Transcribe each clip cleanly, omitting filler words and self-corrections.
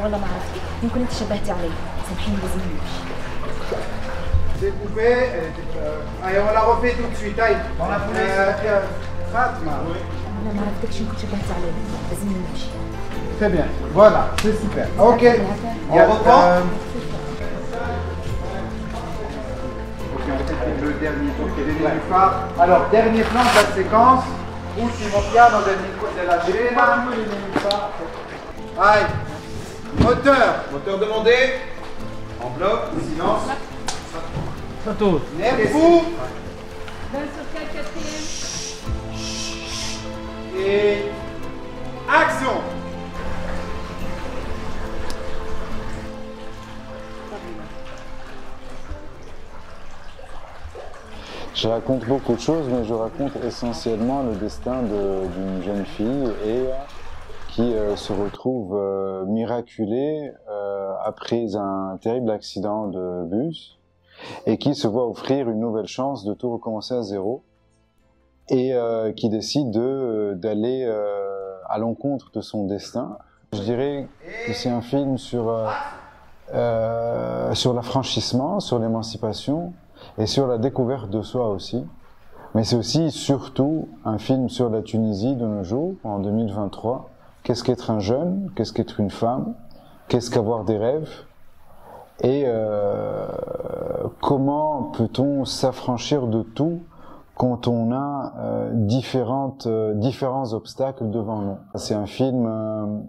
والله ما عرفت، يمكن انت شبهتي علي، سامحيني لازم نمشي. Vous pouvez. Allez, on la refait tout de suite. Allez. Dans la foulée. Fatma. Oui. والله ما عرفتكش، يمكن شبهتي علي، لازم نمشي. Très bien. Voilà, c'est super. Ok. On reprend. Ok, on fait le dernier phare. Alors, dernier plan de la séquence. Ultimo piano della scena. Allez. Moteur. Moteur demandé. En bloc, silence. Nerfou. Et action. Je raconte beaucoup de choses, mais je raconte essentiellement le destin d'une jeune fille qui se retrouve miraculée après un terrible accident de bus et qui se voit offrir une nouvelle chance de tout recommencer à zéro et qui décide d'aller à l'encontre de son destin. Je dirais que c'est un film sur l'affranchissement, sur l'émancipation, et sur la découverte de soi aussi. Mais c'est aussi, surtout, un film sur la Tunisie de nos jours, en 2023. Qu'est-ce qu'être un jeune? Qu'est-ce qu'être une femme? Qu'est-ce qu'avoir des rêves? Et comment peut-on s'affranchir de tout quand on a différents obstacles devant nous? C'est un film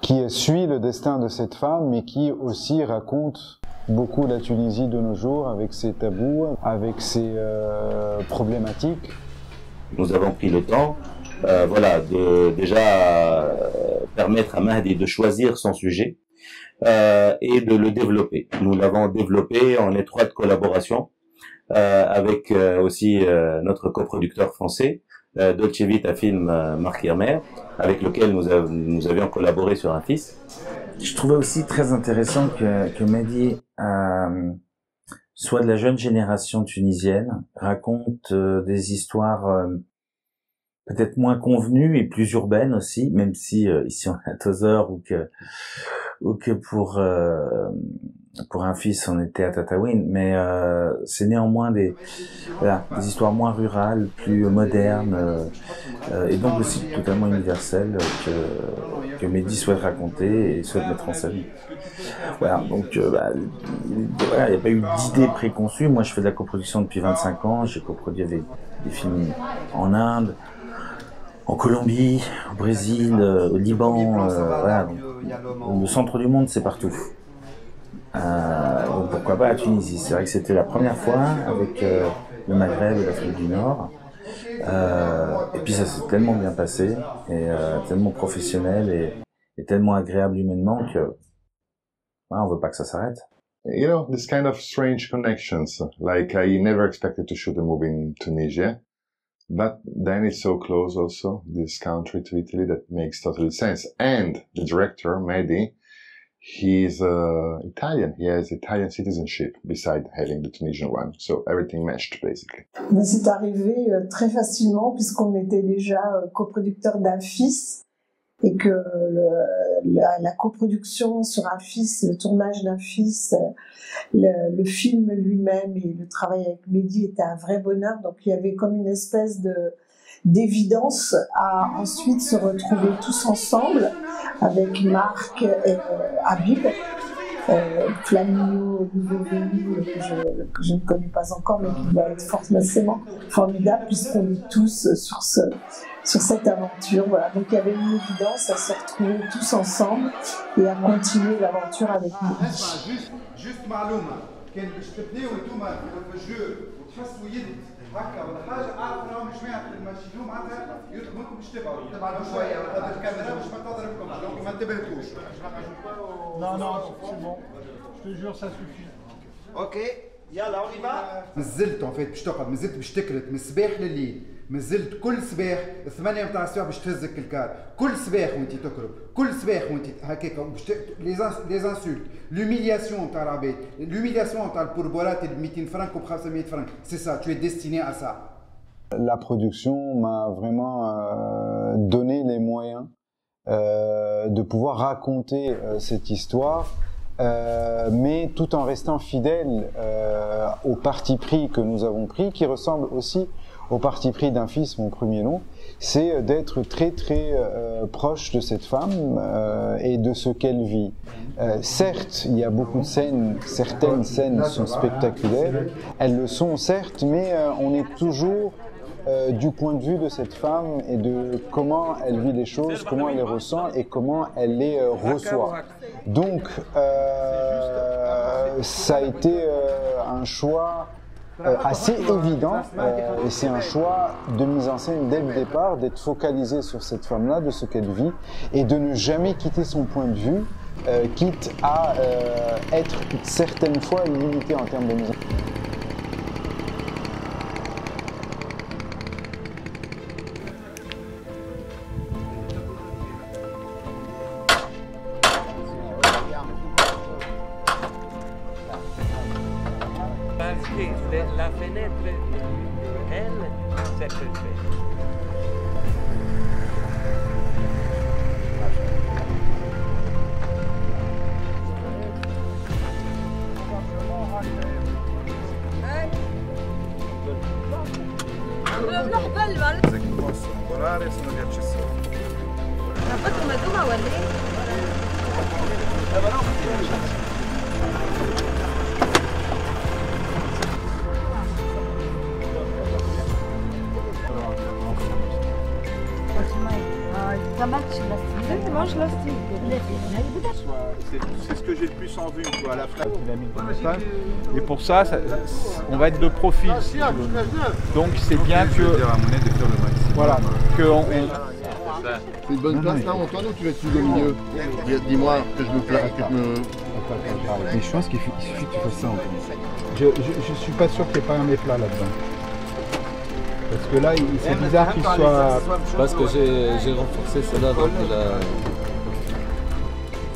qui suit le destin de cette femme, mais qui aussi raconte beaucoup la Tunisie de nos jours, avec ses tabous, avec ses problématiques. Nous avons pris le temps, voilà, de déjà permettre à Mahdi de choisir son sujet et de le développer. Nous l'avons développé en étroite collaboration avec aussi notre coproducteur français, Dolce Vita Film Marc Yermer, avec lequel nous avions collaboré sur un fils. Je trouvais aussi très intéressant que Mahdi soit de la jeune génération tunisienne, raconte des histoires peut-être moins convenues et plus urbaines aussi, même si ici on est à Tozeur ou que pour un fils on était à Tataouine, mais c'est néanmoins des histoires moins rurales, plus modernes, et donc aussi totalement universelles que Mahdi souhaite raconter et souhaite mettre en scène. Voilà, donc voilà, il n'y a pas eu d'idée préconçue. Moi je fais de la coproduction depuis 25 ans, j'ai coproduit avec des films en Inde, en Colombie, au Brésil, au Liban, voilà, donc, le centre du monde c'est partout. Donc pourquoi pas à Tunisie? C'est vrai que c'était la première fois avec le Maghreb et l'Afrique du Nord. Et puis ça s'est tellement bien passé et tellement professionnel et tellement agréable humainement que on veut pas que ça s'arrête. You know, this kind of strange connections. Like I never expected to shoot a movie in Tunisia, but then it's so close also, this country to Italy, that makes totally sense. And the director, Mehdi, he's Italian. He has Italian citizenship beside having the Tunisian one. So everything matched basically. Mais c'est arrivé très facilement puisqu'on était déjà coproducteur d'un fils et que la coproduction sur un fils, le tournage d'un fils, le film lui-même et le travail avec Mehdi était un vrai bonheur. Donc il y avait comme une espèce d'évidence à ensuite se retrouver tous ensemble avec Marc et Habib, Flaminio, nouveau venu que je ne connais pas encore mais qui va être forcément formidable puisqu'on est tous sur cette aventure. Voilà. Donc il y avait une évidence à se retrouver tous ensemble et à continuer l'aventure avec nous. Juste معلومة كان باش تبنيو انتوما في الجو وتحسوا يد هكا ولا حاجة أعرف راهم جماعة الماشينو معناتها يطلبوكم باش تبعدوا شوية خاطر الكاميرا باش ما تضربكم دونك ما انتبهتوش. Non, non, c'est bon. Je te jure, ça suffit. Ok, يلا on y va. مازلت en fait باش تقعد مازلت باش تكرت من الصباح لليل مازلت كل صباح 8 متاع الصباح باش تهزك الكار كل صباح وانت تكرب كل صباح وانت هكاك باش لي انسولت l'humiliation نتاع العباد l'humiliation نتاع البوربورات ب 200 فرنك وب 500 فرنك c'est ça tu es destiné à ça. La production m'a vraiment donné les moyens de pouvoir raconter cette histoire, mais tout en restant fidèle au parti pris que nous avons pris, qui ressemble aussi au parti pris d'un fils, mon premier nom, c'est d'être très très proche de cette femme et de ce qu'elle vit. Certes, il y a beaucoup de scènes, certaines scènes sont spectaculaires, elles le sont certes, mais on est toujours du point de vue de cette femme et de comment elle vit les choses, comment elle les ressent et comment elle les reçoit. Donc, ça a été un choix assez évident, et c'est un choix de mise en scène dès le départ, d'être focalisé sur cette femme-là, de ce qu'elle vit, et de ne jamais quitter son point de vue, quitte à être certaines fois limité en termes de mise en scène. Parce que la fenêtre, elle, c'est perfait. Se possono volare sono gli accessori. Ma poi come tu, ma guardi? C'est ce que j'ai le plus en vue, quoi, la flamme. Et pour ça, on va être de profil. Donc c'est bien que. Voilà. C'est une bonne place là, Antoine, ou tu vas être sous au milieu? Dis-moi que je me place, que je me. Mais je pense qu'il suffit que tu fasses ça. Je suis pas sûr qu'il n'y ait pas un méplat là-dedans. Parce que là, c'est bizarre qu'il soit... Parce que j'ai renforcé cela, donc il a... Là,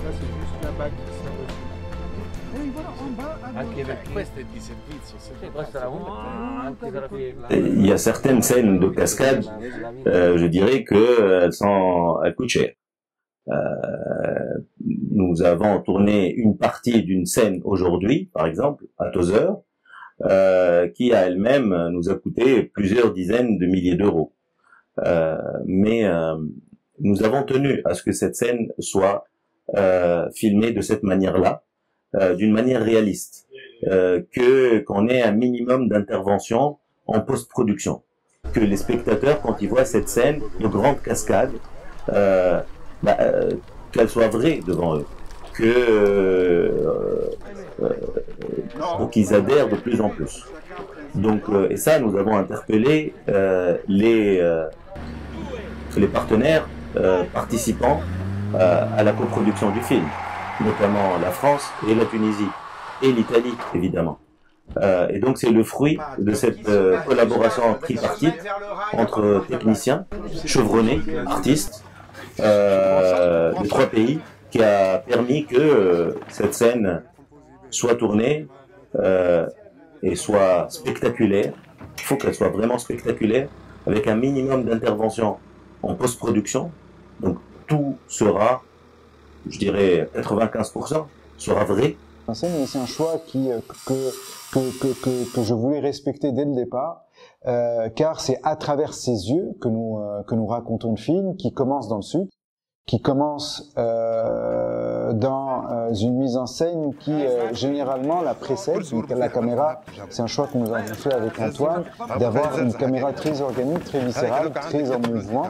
c'est juste la bague qui sert aussi. Il y a certaines scènes de cascade, je dirais que elles coûtent cher. Nous avons tourné une partie d'une scène aujourd'hui, par exemple, à Tozeur, qui à elle-même nous a coûté plusieurs dizaines de milliers d'euros. Mais nous avons tenu à ce que cette scène soit filmée de cette manière-là, d'une manière réaliste, qu'on ait un minimum d'intervention en post-production, que les spectateurs, quand ils voient cette scène de grande cascade, qu'elle soit vraie devant eux, pour qu'ils adhèrent de plus en plus. Donc, et ça, nous avons interpellé les partenaires participants à la coproduction du film, notamment la France et la Tunisie, et l'Italie, évidemment. Et donc, c'est le fruit de cette collaboration tripartite entre techniciens, chevronnés, artistes, de 3 pays, qui a permis que cette scène soit tournée et soit spectaculaire. Il faut qu'elle soit vraiment spectaculaire, avec un minimum d'intervention en post-production. Donc tout sera, je dirais 95%, sera vrai. C'est un choix que je voulais respecter dès le départ, car c'est à travers ses yeux que nous racontons le film, qui commence dans le sud, qui commence dans une mise en scène qui généralement la précède. Donc, la caméra, c'est un choix que nous avons fait avec Antoine, d'avoir une caméra très organique, très viscérale, très en mouvement,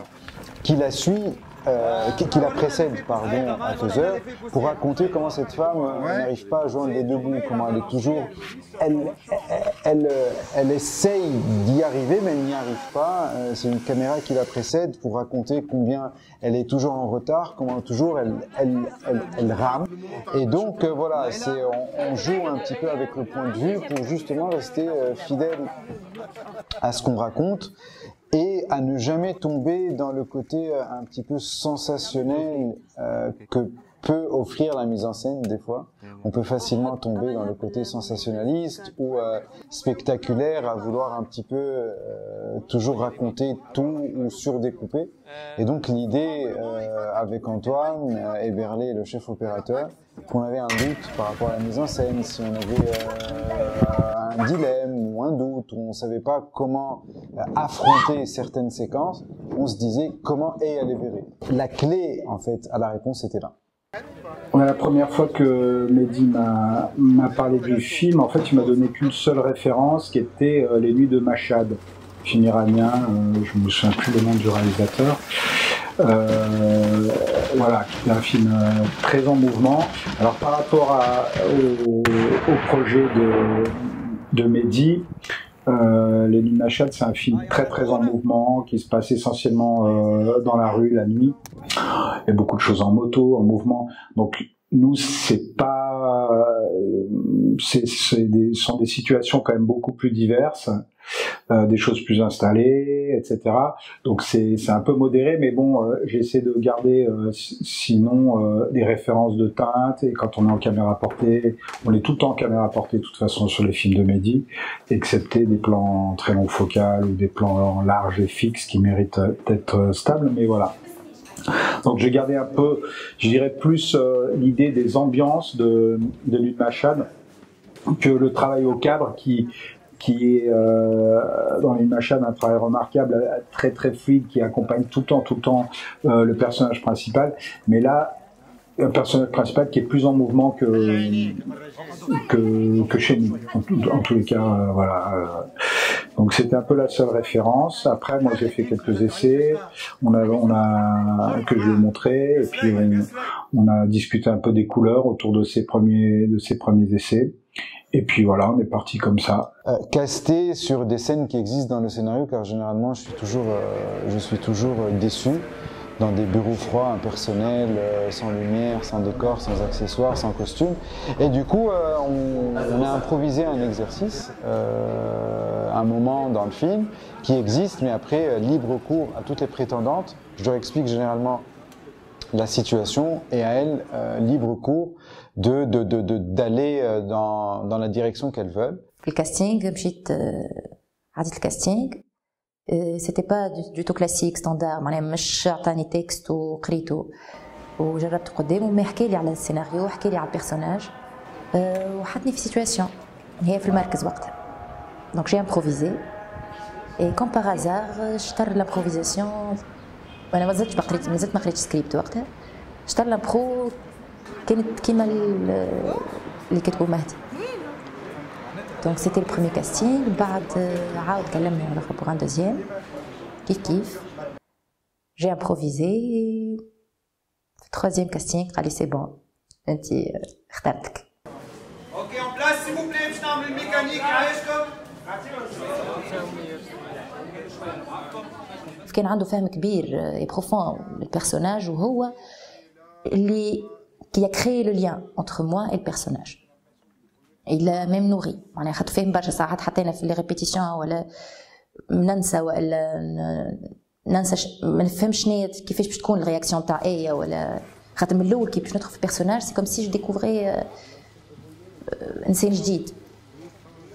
qui la suit, qui la précède, pardon, à 2 heures, pour raconter comment cette femme n'arrive pas à joindre les deux bouts, comment elle est toujours, elle essaye d'y arriver, mais elle n'y arrive pas. C'est une caméra qui la précède pour raconter combien elle est toujours en retard, comment toujours elle rame. Et donc voilà, on joue un petit peu avec le point de vue pour justement rester fidèle à ce qu'on raconte, et à ne jamais tomber dans le côté un petit peu sensationnel que peut offrir la mise en scène des fois. On peut facilement tomber dans le côté sensationnaliste ou spectaculaire, à vouloir un petit peu toujours raconter tout ou surdécouper. Et donc l'idée avec Antoine et Berlé, le chef opérateur, qu'on avait un doute par rapport à la mise en scène, si on avait un dilemme ou un doute, où on savait pas comment affronter certaines séquences, on se disait comment aller vers. La clé, en fait, à la réponse était là. La première fois que Mehdi m'a parlé du film, en fait, il m'a donné qu'une seule référence, qui était Les Nuits de Machad, film iranien, je me souviens plus le nom du réalisateur. Voilà, qui est un film très en mouvement. Alors par rapport au projet de Mehdi, Les Nuits de Machad, c'est un film très très en mouvement, qui se passe essentiellement dans la rue la nuit. Il y a beaucoup de choses en moto, en mouvement. Donc nous, c'est pas, sont des situations quand même beaucoup plus diverses, des choses plus installées, etc. Donc c'est un peu modéré, mais bon, j'essaie de garder sinon des références de teinte. Et quand on est en caméra portée, on est tout le temps en caméra portée de toute façon sur les films de Mehdi, excepté des plans très longs focales ou des plans larges et fixes qui méritent d'être stables. Mais voilà. Donc j'ai gardé un peu, je dirais plus l'idée des ambiances de Nuit de Machad que le travail au cadre qui est dans Nuit de Machad un travail remarquable, très très fluide, qui accompagne tout le temps le personnage principal. Mais là, un personnage principal qui est plus en mouvement que chez nous. En tous les cas, voilà. Donc c'était un peu la seule référence. Après, moi j'ai fait quelques essais, que je lui ai montré, et puis on a discuté un peu des couleurs autour de ces premiers essais. Et puis voilà, on est parti comme ça. Casté sur des scènes qui existent dans le scénario, car généralement je suis toujours déçu dans des bureaux froids, impersonnels, sans lumière, sans décor, sans accessoires, sans costume. Et du coup, on a improvisé un exercice, un moment dans le film, qui existe, mais après, libre cours à toutes les prétendantes. Je leur explique généralement la situation, et à elles, libre cours d'aller dans la direction qu'elles veulent. Le casting, عدت le casting. C'était pas du tout classique ستاندار معناها مش عطاني تكست وقريته وجربت قدامه ما حكى لي على السيناريو وحكى لي على البيرسوناج وحطني في سيتواسيون هي في المركز وقتها دونك جي امبروفيزي اي كوم باغ هازار شطر لامبروفيزاسيون وانا مازلت ما قريتش سكريبت وقتها شطر لامبرو كانت كيما اللي كتبوا مهدي. Donc c'était le premier casting, بعد عاود كلمني على pour un deuxième, كيف j'ai improvisé, le troisième casting قال لي c'est bon, انت اخترتك. Ok en place s'il vous plaît باش نعمل الميكانيك عايشكم. كان عنده فهم كبير et profond للبيرسوناج وهو اللي qui a créé le lien entre moi et le personnage. Il a même nourri. معناها خاطر فاهم برشا ساعات حطينا في لي ريبيتيسيون ولا ننسى ولا ننسى ما نفهمش شنو كيفاش باش تكون الرياكسيون تاع ايه ولا خاطر من الاول كي باش ندخل في بيرسوناج سي كوم سي جو ديكوفري انسان جديد.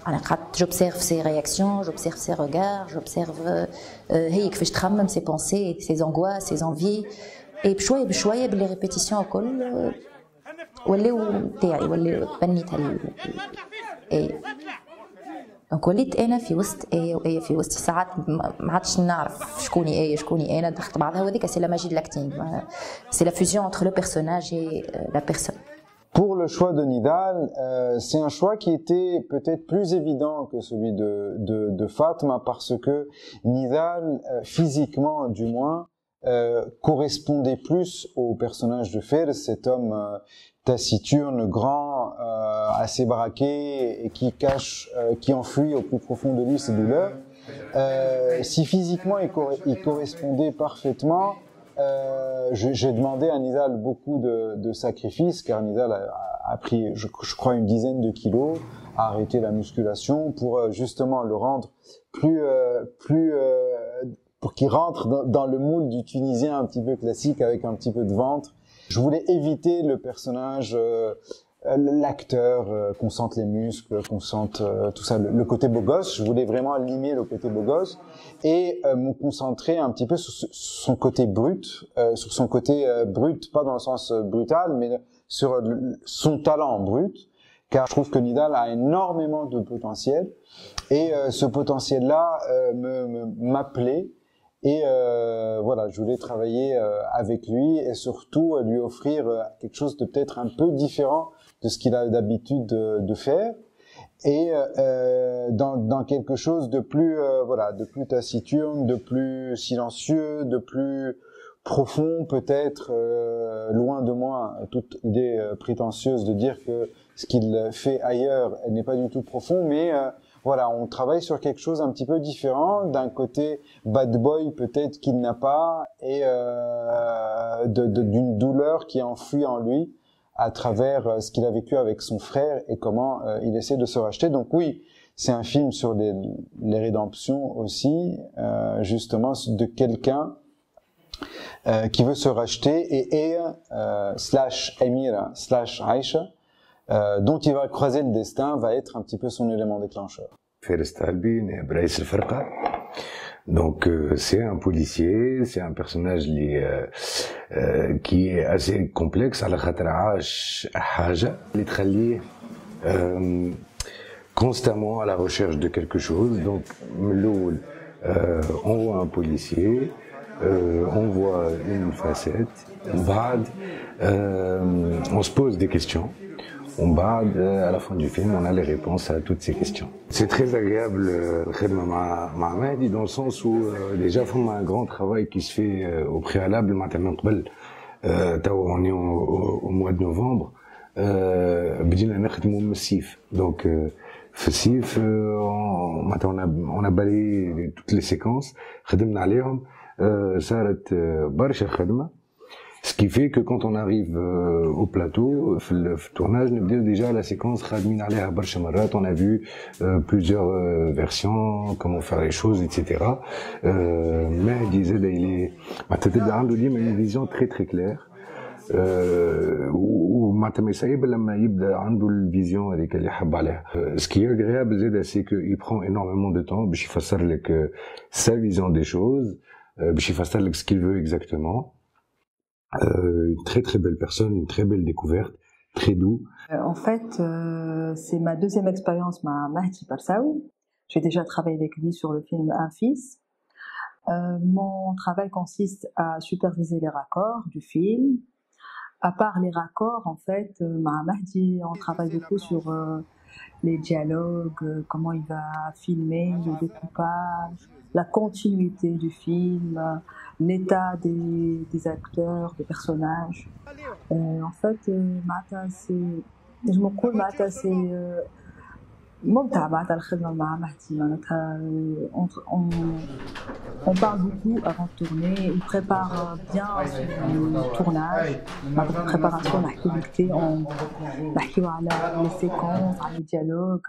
انا قعدت جوبسيرف سي رياكسيون جوبسيرف سي ريغار جوبسيرف هي كيفاش تخمم سي بونسي سي زونغوا سي زونفي اي بشويه بشويه باللي ريبيتيسيون الكل ولاو تاعي ولا بنيتها اي دونك وليت انا في وسط ايه وايه في وسط ساعات ما عادش نعرف شكوني ايه شكوني انا دخلت بعضها وهذيك سي لا ماجي دو لاكتينغ سي لا فيزيون entre le personnage et la personne. Pour le choix de Nidal, c'est un choix qui était peut-être plus évident que celui de Fatma parce que Nidal, physiquement du moins, correspondait plus au personnage de Fer, cet homme taciturne, grand, assez braqué et qui cache, qui enfuit au plus profond de lui ses douleurs. Si physiquement il correspondait parfaitement, j'ai demandé à Nidal beaucoup de sacrifices car Nidal a pris, je crois, une dizaine de kilos, a arrêté la musculation pour justement le rendre pour qu'il rentre dans le moule du Tunisien un petit peu classique avec un petit peu de ventre Je voulais éviter le personnage, l'acteur, qu'on sente les muscles, qu'on sente tout ça, le côté beau gosse. Je voulais vraiment limer le côté beau gosse et me concentrer un petit peu sur son côté brut, pas dans le sens brutal, mais sur son talent brut, car je trouve que Nidal a énormément de potentiel et ce potentiel-là m'appelait. Et voilà, je voulais travailler avec lui et surtout lui offrir quelque chose de peut-être un peu différent de ce qu'il a d'habitude de faire, et dans quelque chose de plus de plus taciturne, de plus silencieux, de plus profond peut-être, loin de moi toute idée prétentieuse de dire que ce qu'il fait ailleurs n'est pas du tout profond, mais voilà, on travaille sur quelque chose un petit peu différent, d'un côté bad boy peut-être qu'il n'a pas, et d'une douleur qui enfouit en lui à travers ce qu'il a vécu avec son frère et comment il essaie de se racheter. Donc oui, c'est un film sur les rédemptions aussi, justement de quelqu'un qui veut se racheter, et slash Amira slash Aïcha, dont il va croiser le destin, va être un petit peu son élément déclencheur. Fares Talbi, نائب رئيس الفرقة. Donc c'est un policier, c'est un personnage qui est assez complexe على خاطر عاش حاجة اللي تخليه constamment à la recherche de quelque chose. Donc on voit un policier, on voit une facette, on se pose des questions. À la fin du film, on a les réponses à toutes ces questions. C'est très agréable الخدمة مع مهدي dans le sens où déjà il y a un grand travail qui se fait au préalable. من قبل on est au mois de novembre, بدينا نخدموا من السيف. Donc في السيف on a balayé toutes les séquences, خدمنا عليهم, صارت برشا خدمة. Ce qui fait que quand on arrive au plateau, le tournage, déjà la séquence, on a vu plusieurs versions, comment faire les choses, etc. Mais il disait, il a une vision très très claire. Ce qui est agréable, c'est qu'il prend énormément de temps pour faire sa vision des choses, pour faire ce qu'il veut exactement. Une très très belle personne, une très belle découverte, très doux. En fait, c'est ma deuxième expérience avec Mahdi Parsaoui. J'ai déjà travaillé avec lui sur le film Un fils. Mon travail consiste à superviser les raccords du film. À part les raccords, en fait, avec Mahdi, on travaille beaucoup sur les dialogues, comment il va filmer, le découpage, la continuité du film, l'état des acteurs, des personnages. En fait, je me coule, c'est ممتع بعد الخدمة مع مهدي. معناتها on parle beaucoup avant de tourner. Il prépare bien son tournage. معناتها préparation نحكي نحكيو على les séquences, على les dialogues,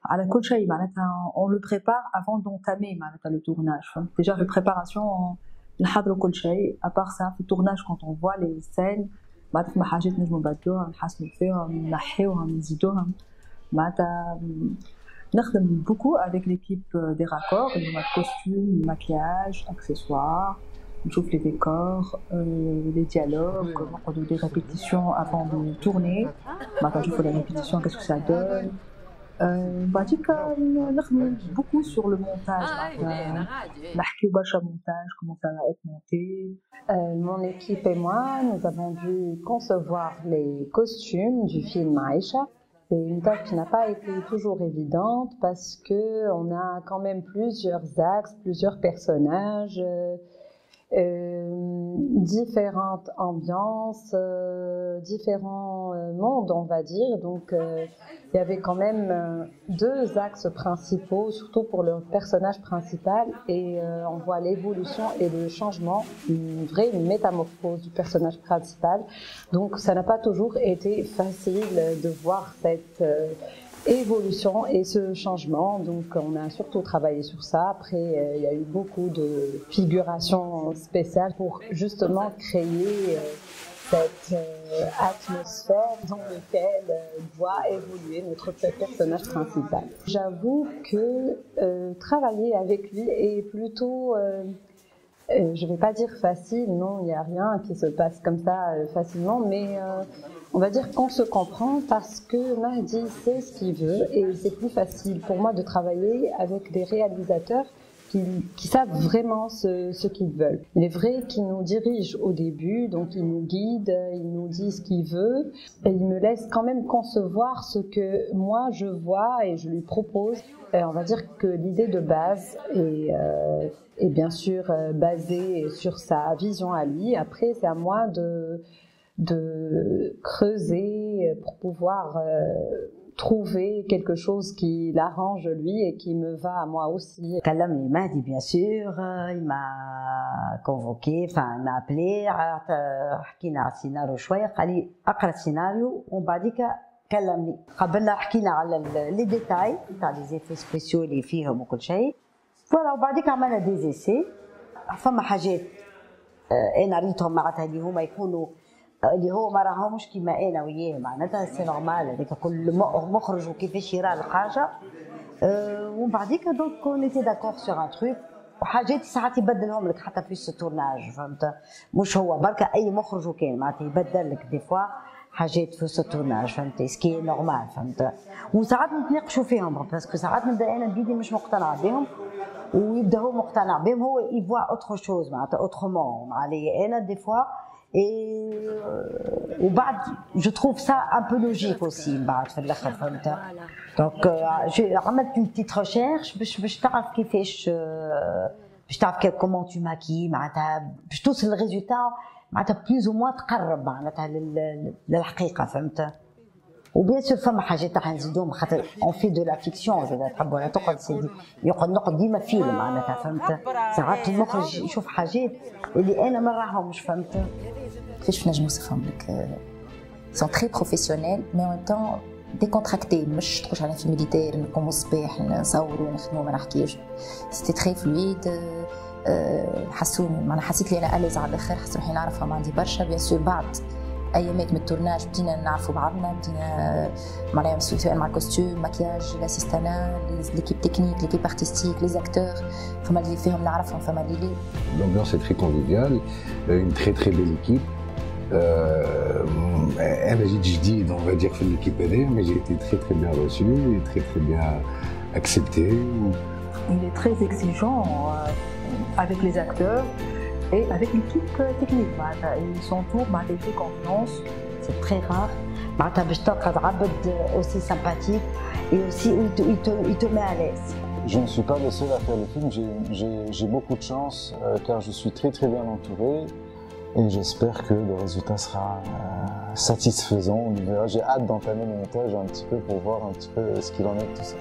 على كل شيء. معناتها on le prépare avant d'entamer معناتها le tournage. Déjà la préparation نحضروا كل شيء. À part ça, le tournage quand on voit les scènes معناتها ما حاجات نجمو نبدلوها نحسنوا فيهم نحيوهم نزيدوهم. نخدم beaucoup avec l'équipe des raccords, le costume, le maquillage, accessoires, نشوف les décors, les dialogues, نقعدوا des répétitions avant de tourner. نشوفوا les répétitions, qu'est-ce que ça donne. بعديك نخدم beaucoup sur le montage. نحكيو برشا montage, comment ça va être monté. Mon équipe et moi, nous avons dû concevoir les costumes du film Aïcha. C'est une tâche qui n'a pas été toujours évidente parce que on a quand même plusieurs axes, plusieurs personnages, différentes ambiances, différents mondes, on va dire. Donc il y avait quand même deux axes principaux, surtout pour le personnage principal, et on voit l'évolution et le changement, une vraie métamorphose du personnage principal. Donc ça n'a pas toujours été facile de voir cette évolution et ce changement. Donc on a surtout travaillé sur ça. Après, il y a eu beaucoup de figurations spéciales pour justement créer cette atmosphère dans laquelle doit évoluer notre personnage principal. J'avoue que travailler avec lui est plutôt, je vais pas dire facile, non, il n'y a rien qui se passe comme ça facilement, mais on va dire qu'on se comprend parce que Mahdi sait ce qu'il veut et c'est plus facile pour moi de travailler avec des réalisateurs qui savent vraiment ce qu'ils veulent. Il est vrai qu'ils nous dirigent au début, donc ils nous guident, ils nous disent ce qu'ils veulent, et ils me laissent quand même concevoir ce que moi je vois et je lui propose. On va dire que l'idée de base est bien sûr basée sur sa vision à lui. Après, c'est à moi de creuser pour pouvoir trouver quelque chose qui l'arrange lui et qui me va à moi aussi. كلمني مهدي bien sûr, il m'a convoqué, enfin il m'a appelé, حكينا على السيناريو شويه، قال لي اقرا السيناريو ومن بعديك كلمني. قبلنا حكينا على لي ديتاي تاع لي زيفي سبيسيو اللي فيهم وكل شيء، فوالا وبعديك عملنا دي زيسي. فما حاجات انا ريتهم معناتها اللي هما يكونوا اللي هو ما راهمش كيما انا وياه، معناتها سي نورمال هذاك كل مخرج وكيفاش يرى الحاجه. ومن بعديك دونك اون ايتي داكور سور ان تروك، وحاجات ساعات يبدلهم لك حتى في التورناج، فهمت؟ مش هو بركه اي مخرج وكان معناتها يبدل لك دي فوا حاجات في التورناج، فهمت؟ سكي نورمال، فهمت؟ وساعات نتناقشوا فيهم باسكو ساعات نبدا انا بيدي مش مقتنعه بهم ويبدا هو مقتنع بهم، هو يفوا اوتر شوز معناتها اوترومون علي انا دي فوا. Et وبعد je trouve ça un peu logique aussi بعد في الاخر، فهمت؟ دونك عملت une petite recherche باش تعرف كيفاش، باش تعرف كومون تو ماكي معناتها باش توصل للريزولتا معناتها بلوز او موان تقرب معناتها للحقيقه، فهمت؟ وبيان سور فما حاجات راح نزيدوهم خاطر اون في دو لا فيكسيون زاد تحب ولا تقعد سيدي نقعد ديما فيلم معناتها، فهمت؟ ساعات المخرج يشوف حاجات اللي انا ما نراهمش، فهمت؟ كيفاش نجم نوصفهم لك؟ سون تري بروفيسيونيل مي ان طون ديكونتراكتي، مش تخرج على في ميليتير نقوموا الصباح نصوروا ونخدموا ما نحكيش. سيتي تري فلويد، حسوني معناها حسيت لي انا اليز على الاخر، حسيت روحي نعرفهم عندي برشا. بيان سور بعد ايامات من التورناج بدينا نعرفوا بعضنا، بدينا معناها سواء مع الكوستيوم، ماكياج، لاسيستانا، ليكيب تكنيك، ليكيب ارتستيك، لي زاكتور، فما اللي فيهم نعرفهم فما اللي لا. L'ambiance est très conviviale, une très très belle équipe. أنا جيت جديد on va dire في l'équipe هذه، mais j'ai été très très bien reçu et très très bien accepté. Il est très exigeant avec les acteurs et avec l'équipe technique. Ils s'entourent, ils font confiance, c'est très rare. باش تلقى عبد aussi sympathique et aussi il te met à l'aise. Je ne suis pas le seul à faire le film, j'ai beaucoup de chance car je suis très très bien entouré et j'espère que le résultat sera satisfaisant. On verra. J'ai hâte d'entamer le montage un petit peu pour voir un petit peu ce qu'il en est de tout ça.